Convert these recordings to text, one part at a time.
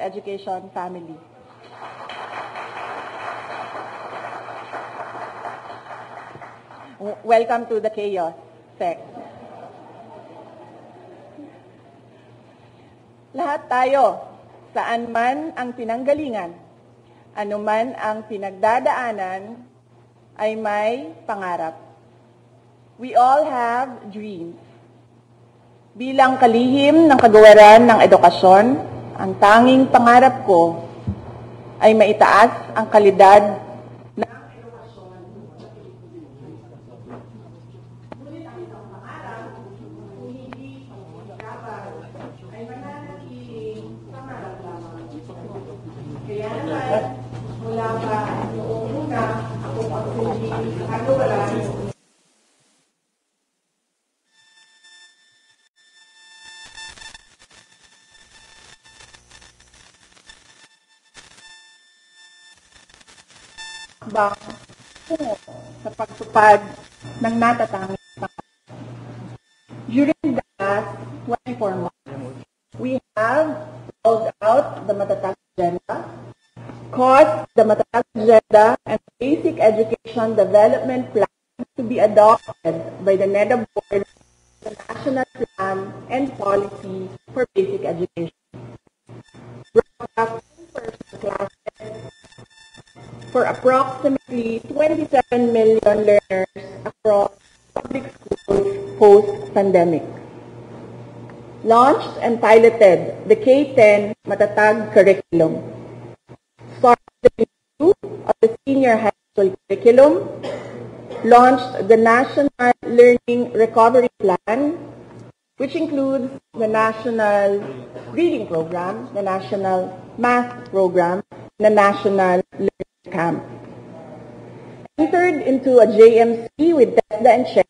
Education family. Welcome to the chaos, Sec. Lahat tayo, saan man ang pinanggalingan, anuman ang pinagdadaanan, ay may pangarap. We all have dreams. Bilang kalihim ng kagawaran ng edukasyon, ang tanging pangarap ko ay maitaas ang kalidad ng edukasyon. Ngunit ang isang pangarap, kung hindi pagkakaroon, ay mananatiling pangarap lamang. Kaya naman, mula pa noong una, ako pagsulit sa kagawaran, bang tungo sa pagtupad ng natatanging pangarap. During the last 24 months, we have rolled out the Matatag Agenda, caused the Matatag Agenda and Basic Education Development Plan to be adopted by the NEDA Board, the National Plan and Policy for Basic Education. Brought up in-person classes for approximately 27 million learners across public schools post-pandemic. Launched and piloted the K-10 Matatag curriculum. Started the review of the senior high school curriculum. Launched the National Learning Recovery Plan, which includes the National Reading Program, the National Math Program, and the National Learning Camp. Entered into a JMC with TESDA and CHEC.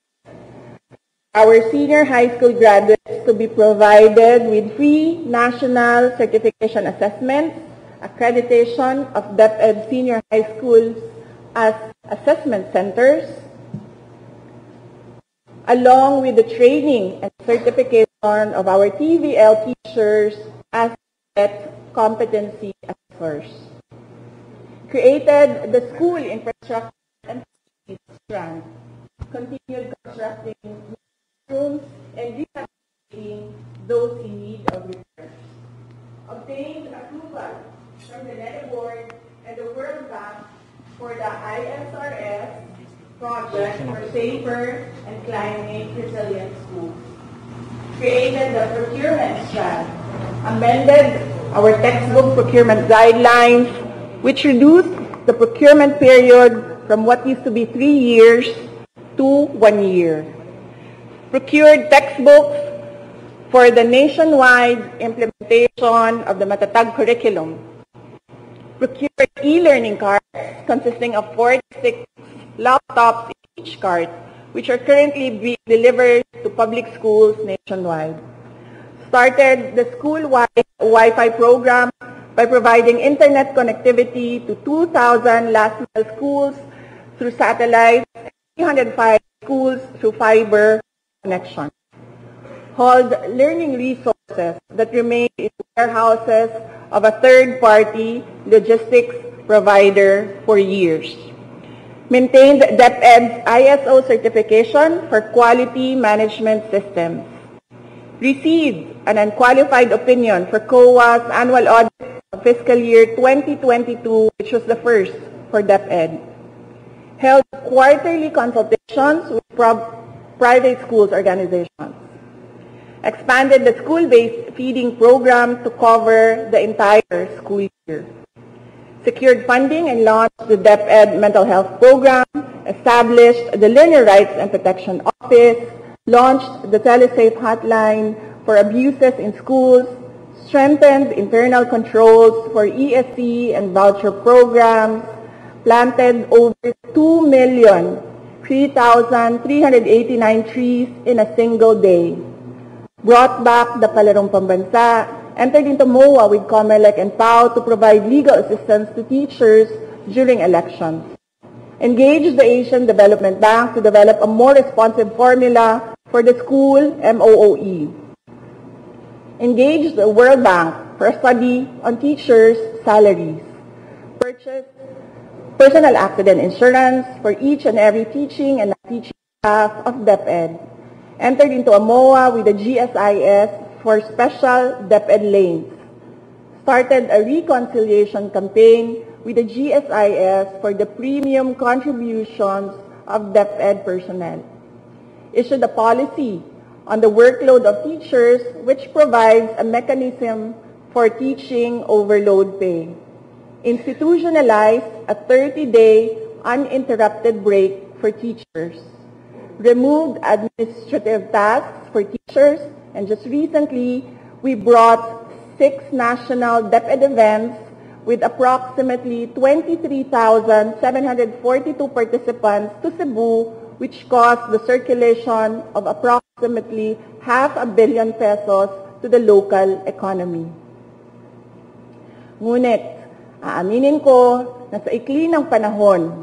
Our senior high school graduates to be provided with free national certification assessments, accreditation of DepEd senior high schools as assessment centers, along with the training and certification of our TVL teachers as competency assessors. Created the school infrastructure and strand, continued constructing rooms and rehabilitating those in need of repairs. Obtained approval from the NEDA Board and the World Bank for the ISRS project for safer and climate resilient schools. Created the procurement strand, amended our textbook procurement guidelines, which reduced the procurement period from what used to be 3 years to 1 year. Procured textbooks for the nationwide implementation of the Matatag curriculum. Procured e-learning carts consisting of 46 laptops in each cart, which are currently being delivered to public schools nationwide. Started the school-wide Wi-Fi program by providing internet connectivity to 2,000 last-mile schools through satellite and 305 schools through fiber connection. Hold learning resources that remain in warehouses of a third-party logistics provider for years. Maintained DepEd's ISO certification for quality management systems. Received an unqualified opinion for COA's annual audit of fiscal year 2022, which was the first for DepEd. Held quarterly consultations with private schools organizations. Expanded the school-based feeding program to cover the entire school year. Secured funding and launched the DepEd mental health program. Established the Learner Rights and Protection Office. Launched the TeleSafe hotline for abuses in schools. Strengthened internal controls for ESC and voucher programs. Planted over 2,003,389 trees in a single day. Brought back the Palarong Pambansa. Entered into MOA with COMELEC and PAO to provide legal assistance to teachers during elections. Engaged the Asian Development Bank to develop a more responsive formula for the school MOOE. Engaged the World Bank for a study on teachers' salaries, purchase personal accident insurance for each and every teaching and non-teaching staff of DepEd, entered into a MOA with the GSIS for special DepEd lanes, started a reconciliation campaign with the GSIS for the premium contributions of DepEd personnel, issued a policy on the workload of teachers which provides a mechanism for teaching overload pay, institutionalized a 30-day uninterrupted break for teachers, removed administrative tasks for teachers, and just recently, we brought 6 national DepEd events with approximately 23,742 participants to Cebu, which caused the circulation of approximately ₱500 million pesos to the local economy. Ngunit, aaminin ko na sa ikli ng panahon,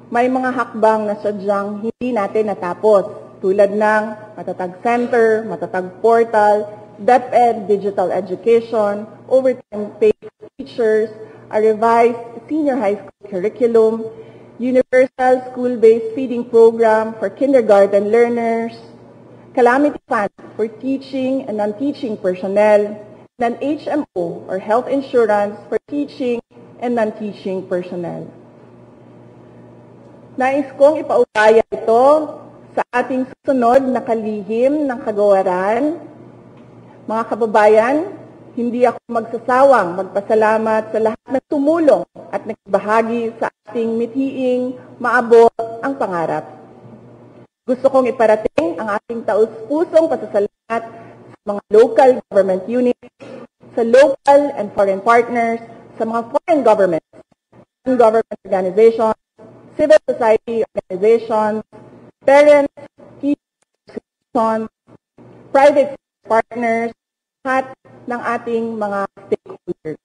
may mga hakbang na sadyang hindi natin natapos, tulad ng Matatag Center, Matatag Portal, DepEd Digital Education, overtime pay for teachers, a revised senior high school curriculum, universal school-based feeding program for kindergarten learners, calamity fund for teaching and non-teaching personnel, and an HMO or health insurance for teaching and non-teaching personnel. Nais kong ipaubaya ito sa ating susunod na kalihim ng kagawaran. Mga kababayan, hindi ako magsasawang magpasalamat sa lahat ng tumulong at nagbahagi sa ating mithiing maabot ang pangarap. Gusto kong iparating ang ating taus-pusong pasasalamat sa mga local government units, sa local and foreign partners, sa mga foreign governments, non-government organizations, civil society organizations, parents, teachers, private partners, lahat ng ating mga stakeholders.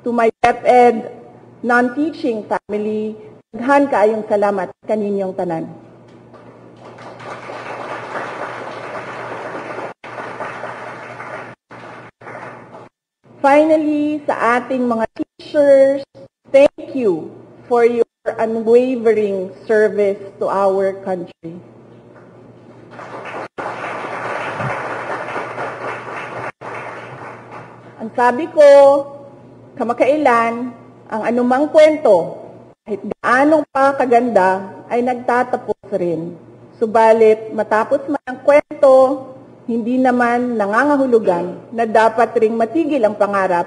To my DepEd non-teaching family, daghan kaayong salamat kaninyong tanan. Finally, sa ating mga teachers, thank you for your unwavering service to our country. Ang sabi ko, kamakailan, ang anumang kwento, kahit gaanong pa kaganda, ay nagtatapos rin. Subalit, matapos man ang kwento, hindi naman nangangahulugan na dapat ring matigil ang pangarap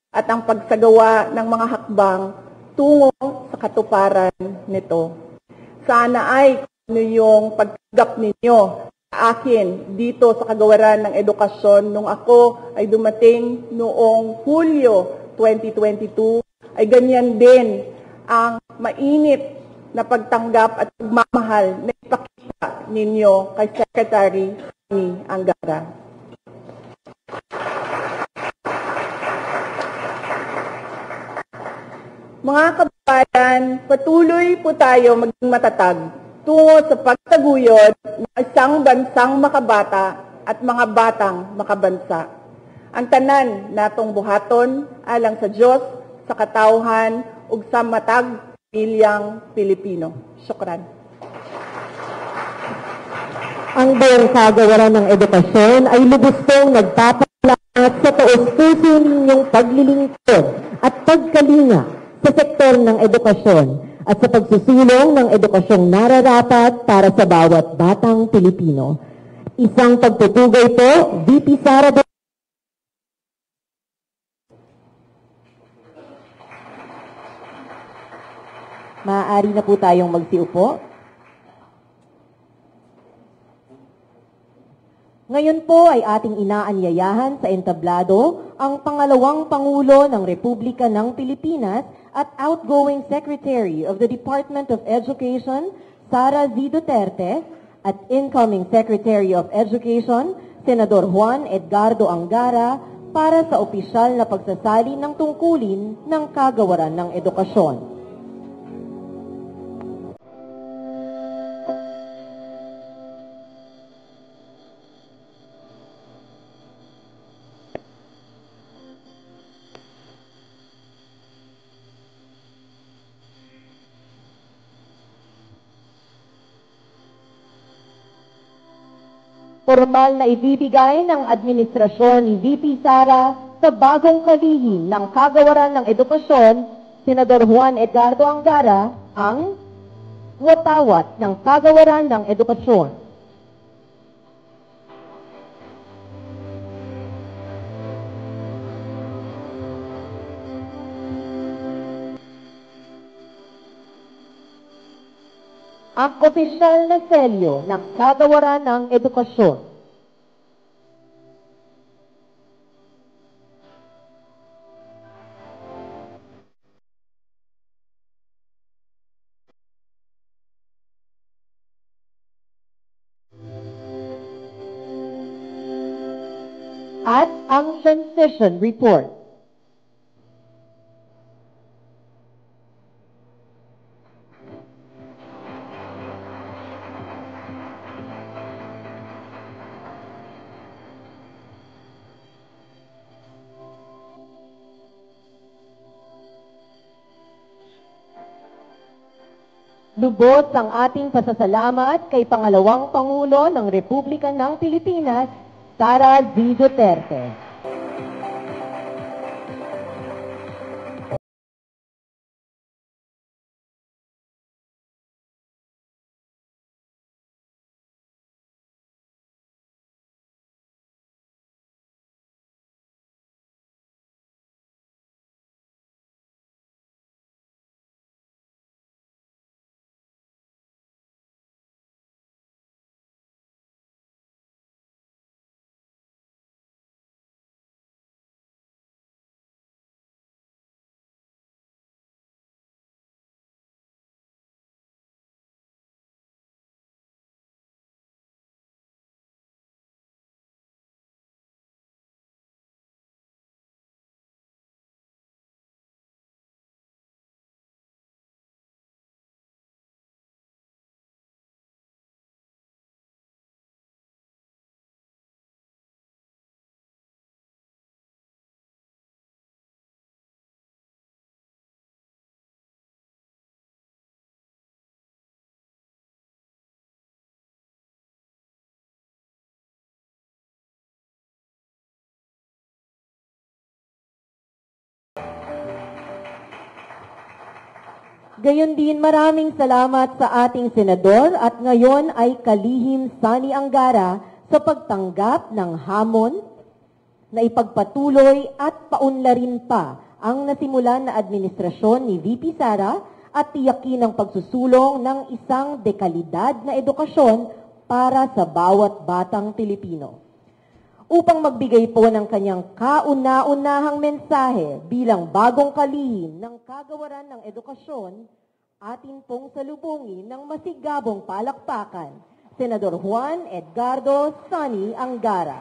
at ang pagsagawa ng mga hakbang tungo sa katuparan nito. Sana ay ano yung pagtanggap ninyo akin dito sa kagawaran ng edukasyon nung ako ay dumating noong Hulyo 2022 ay ganyan din ang mainit na pagtanggap at pagmamahal na ipakita ninyo kay Secretary Amy Angara. Mga kababayan, patuloy po tayo maging matatag tungo sa pagtaguyod ng isang bansang makabata at mga batang makabansa. Ang tanan natong buhaton alang sa Diyos, sa katawhan, ug sa matag pamilyang Pilipino. Syukran. Ang buong kagawaran ng edukasyon ay lubos pong nagpapalaat sa taus-puso ninyong paglilingkod at pagkalinga sa sektor ng edukasyon at sa pagsusulong ng edukasyong nararapat para sa bawat batang Pilipino. Isang pagtutugay po, VP Sara. Maaari na po tayong magsiupo. Ngayon po ay ating inaanyayahan sa entablado ang pangalawang Pangulo ng Republika ng Pilipinas at outgoing Secretary of the Department of Education, Sara Z. Duterte, at incoming Secretary of Education, Senador Juan Edgardo Angara, para sa opisyal na pagsasali ng tungkulin ng kagawaran ng edukasyon. formal na ibibigay ng administrasyon ni VP Sara sa bagong kalihim ng Kagawaran ng Edukasyon, Senador Juan Edgardo Angara, ang watawat ng Kagawaran ng Edukasyon. Ang opisyal na selyo ng Kagawaran ng Edukasyon. At ang transition report. Lubos ang ating pasasalamat kay Pangalawang Pangulo ng Republika ng Pilipinas, Sara Z. Duterte. Gayon din, maraming salamat sa ating senador at ngayon ay kalihim Sani Angara sa pagtanggap ng hamon na ipagpatuloy at paunlarin pa ang nasimulan na administrasyon ni VP Sara at tiyakin ang pagsusulong ng isang dekalidad na edukasyon para sa bawat batang Pilipino. Upang magbigay po ng kanyang kauna-unahang mensahe bilang bagong kalihim ng Kagawaran ng Edukasyon, atin pong salubungin ng masigabong palakpakan, Senador Juan Edgardo Sani Angara.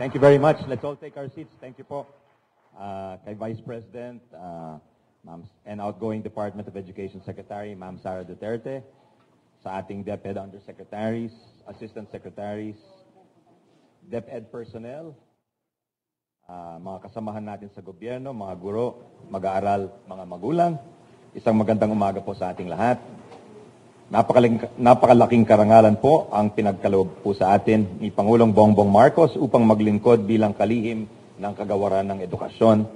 Thank you very much. Let's all take our seats. Thank you po kay Vice President and outgoing Department of Education Secretary, Ma'am Sara Duterte, sa ating DepEd Undersecretaries, Assistant Secretaries, DepEd personnel, mga kasamahan natin sa gobyerno, mga guro, mag-aaral, mga magulang. Isang magandang umaga po sa ating lahat. Napakalaking karangalan po ang pinagkaloob po sa atin ni Pangulong Bongbong Marcos upang maglingkod bilang kalihim ng Kagawaran ng Edukasyon.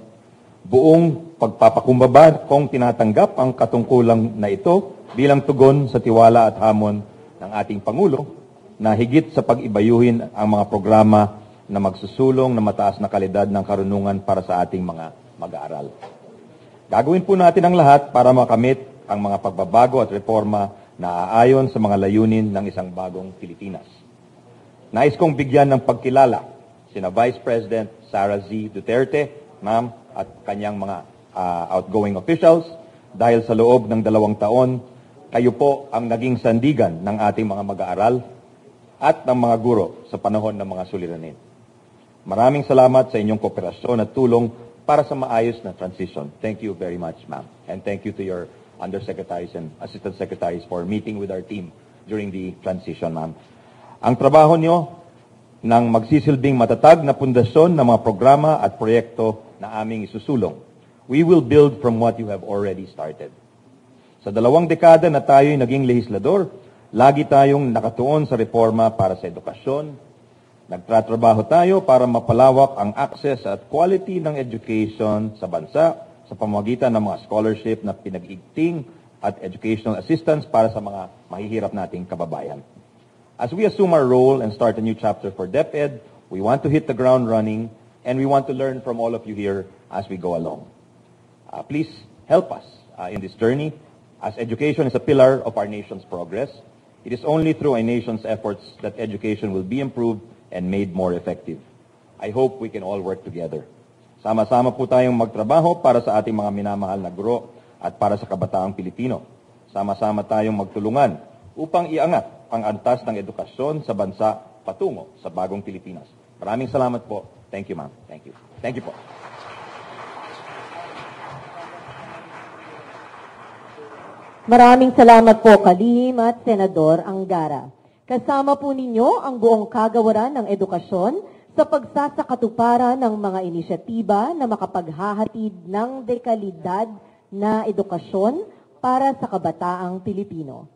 Buong pagpapakumbaba kung tinatanggap ang katungkulang na ito bilang tugon sa tiwala at hamon ng ating Pangulo na higit sa pag-ibayuhin ang mga programa na magsusulong na mataas na kalidad ng karunungan para sa ating mga mag-aaral. Gagawin po natin ang lahat para makamit ang mga pagbabago at reforma na aayon sa mga layunin ng isang bagong Pilipinas. Nais kong bigyan ng pagkilala sina Vice President Sara Z. Duterte, ma'am, at kanyang mga outgoing officials dahil sa loob ng 2 taon, kayo po ang naging sandigan ng ating mga mag-aaral at ng mga guro sa panahon ng mga suliranin. Maraming salamat sa inyong kooperasyon at tulong para sa maayos na transition. Thank you very much, ma'am. And thank you to your undersecretaries and assistant secretaries for meeting with our team during the transition, ma'am. Ang trabaho nyo nang magsisilbing matatag na pundasyon ng mga programa at proyekto na aming isusulong. We will build from what you have already started. Sa 2 dekada na tayo'y naging lehislador, Lagi tayong nakatuon sa reforma para sa edukasyon. Nagtatrabaho tayo para mapalawak ang access at quality ng education sa bansa sa pamamagitan ng mga scholarship na pinag-igting at educational assistance para sa mga mahihirap nating kababayan. As we assume our role and start a new chapter for DepEd, we want to hit the ground running and we want to learn from all of you here as we go along. Please help us in this journey, as education is a pillar of our nation's progress. It is only through a nation's efforts that education will be improved and made more effective. I hope we can all work together. Sama-sama po tayong magtrabaho para sa ating mga minamahal na guro at para sa kabataang Pilipino. Sama-sama tayong magtulungan upang iangat ang antas ng edukasyon sa bansa patungo sa bagong Pilipinas. Maraming salamat po. Thank you, ma'am. Thank you. Thank you po. Maraming salamat po, Kalihim at Senador Angara. Kasama po ninyo ang buong kagawaran ng edukasyon sa pagsasakatuparan ng mga inisyatiba na makapaghahatid ng dekalidad na edukasyon para sa kabataang Pilipino.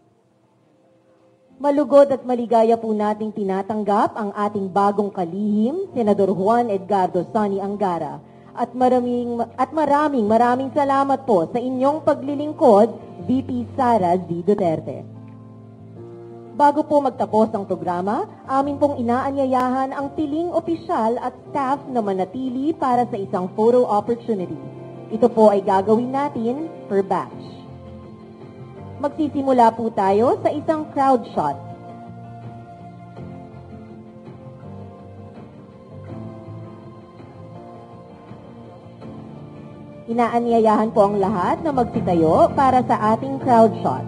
Malugod at maligaya po nating tinatanggap ang ating bagong kalihim, Senador Juan Edgardo Sonny Angara. At maraming salamat po sa inyong paglilingkod, VP Sara Z. Duterte. Bago po magtapos ang programa, amin pong inaanyayahan ang piling opisyal at staff na manatili para sa isang photo opportunity. Ito po ay gagawin natin per batch. Magsisimula po tayo sa isang crowd shot. Inaanyayahan po ang lahat na magsitayo para sa ating crowd shot.